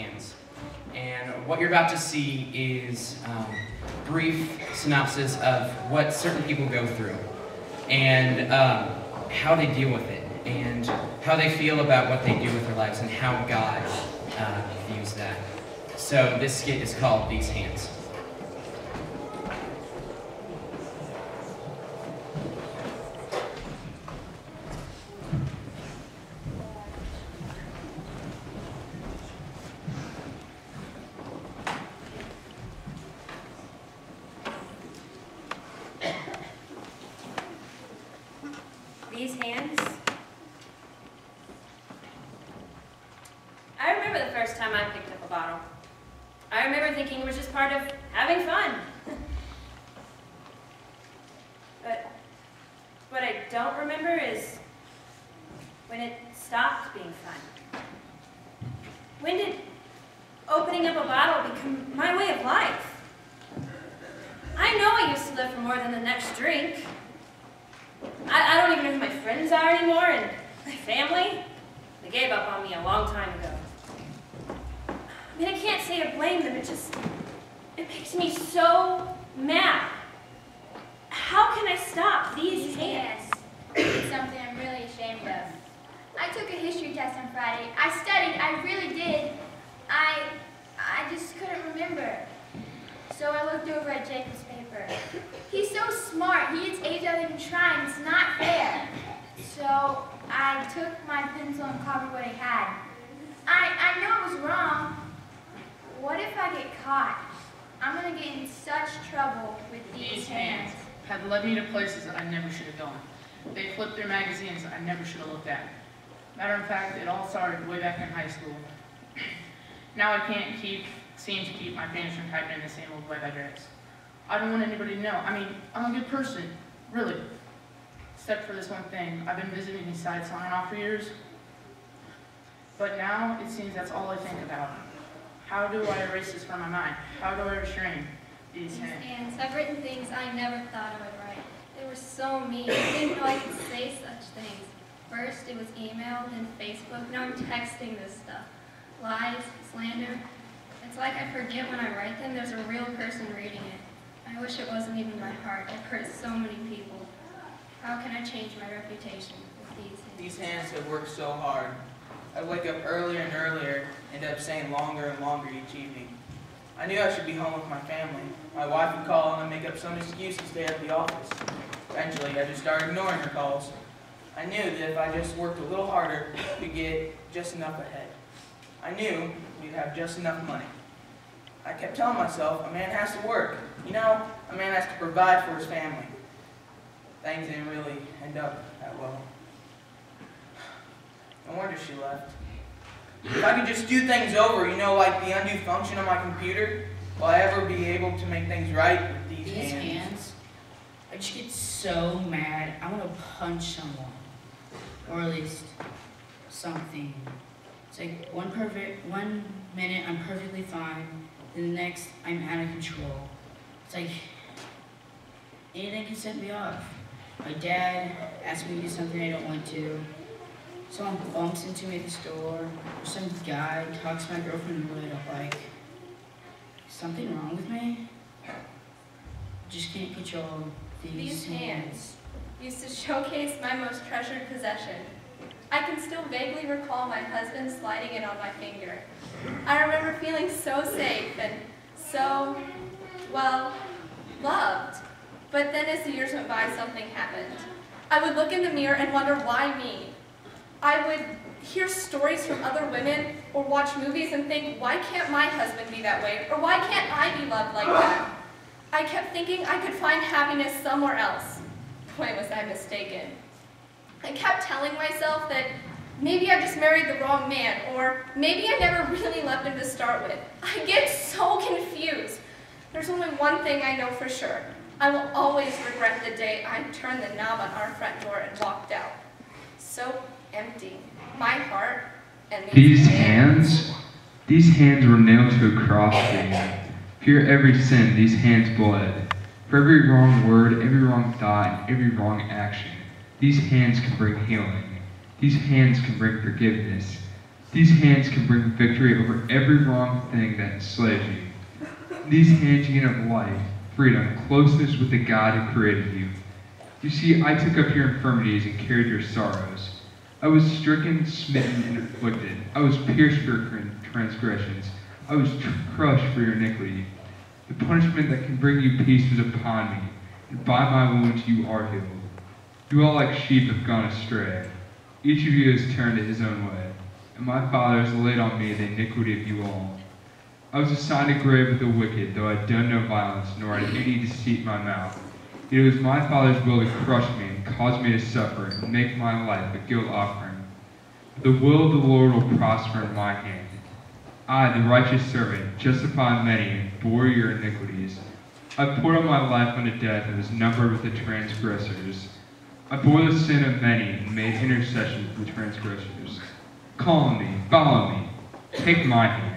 hands. And what you're about to see is brief synopsis of what certain people go through and how they deal with it and how they feel about what they do with their lives and how God views that. So this skit is called These Hands. These hands. I remember the first time I picked up a bottle. I remember thinking it was just part of having fun. But what I don't remember is when it stopped being fun. When did opening up a bottle become my way of life? I know I used to live for more than the next drink. I don't even know who my friends are anymore, and my family, they gave up on me a long time ago. I mean, I can't say I blame them, it makes me so mad. How can I stop these hands? It's something I'm really ashamed of. I took a history test on Friday. I studied, I really did. I just couldn't remember. So I looked over at Jacob's paper. He's so smart. He gets A's without even trying. It's not fair. So I took my pencil and copied what he had. I know it was wrong. What if I get caught? I'm going to get in such trouble with these hands. Have led me to places that I never should have gone. They flipped their magazines that I never should have looked at. Matter of fact, it all started way back in high school. Now I can't seem to keep my fingers from typing in the same old web address. I don't want anybody to know. I mean, I'm a good person, really. Except for this one thing. I've been visiting these sites on and off for years. But now, it seems that's all I think about. How do I erase this from my mind? How do I restrain these hands? I've written things I never thought I would write. They were so mean. I didn't know I could say such things. First, it was email, then Facebook. Now I'm texting this stuff. Lies, slander. It's like I forget when I write them, there's a real person reading it. I wish it wasn't even my heart. I've hurt so many people. How can I change my reputation with these hands? These hands have worked so hard. I'd wake up earlier and earlier, end up staying longer and longer each evening. I knew I should be home with my family. My wife would call and make up some excuse to stay at the office. Eventually, I just started ignoring her calls. I knew that if I just worked a little harder, we'd get just enough ahead. I knew we'd have just enough money. I kept telling myself, a man has to work. You know, a man has to provide for his family. Things didn't really end up that well. No wonder she left. If I could just do things over, you know, like the undo function on my computer, will I ever be able to make things right with these hands? I just get so mad. I want to punch someone. Or at least something. It's like one minute I'm perfectly fine, then the next I'm out of control. It's like anything can set me off. My dad asks me to do something I don't want to. Someone bumps into me at the store. Or some guy talks to my girlfriend who I don't like. Is something wrong with me? I just can't control these hands. Used to showcase my most treasured possession. I can still vaguely recall my husband sliding it on my finger. I remember feeling so safe and so, well, loved. But then as the years went by, something happened. I would look in the mirror and wonder why me. I would hear stories from other women or watch movies and think, why can't my husband be that way? Or why can't I be loved like that? I kept thinking I could find happiness somewhere else. Boy, was I mistaken. I kept telling myself that maybe I just married the wrong man, or maybe I never really loved him to start with. I get so confused. There's only one thing I know for sure. I will always regret the day I turned the knob on our front door and walked out. So empty. My heart and these hands? These hands were nailed to a cross there. Fear every sin, these hands bled. For every wrong word, every wrong thought, and every wrong action, these hands can bring healing. These hands can bring forgiveness. These hands can bring victory over every wrong thing that enslaves you. In these hands you can have life, freedom, closeness with the God who created you. You see, I took up your infirmities and carried your sorrows. I was stricken, smitten, and afflicted. I was pierced for your transgressions. I was crushed for your iniquity. The punishment that can bring you peace was upon me, and by my wounds you are healed. You all like sheep have gone astray. Each of you has turned to his own way, and my Father has laid on me the iniquity of you all. I was assigned a grave with the wicked, though I had done no violence, nor had any deceit in my mouth. Yet it was my Father's will to crush me and cause me to suffer and make my life a guilt offering. But the will of the Lord will prosper in my hand. I, the righteous servant, justified many and bore your iniquities. I poured out my life unto death and was numbered with the transgressors. I bore the sin of many and made intercession for the transgressors. Call on me, follow me, take my hand.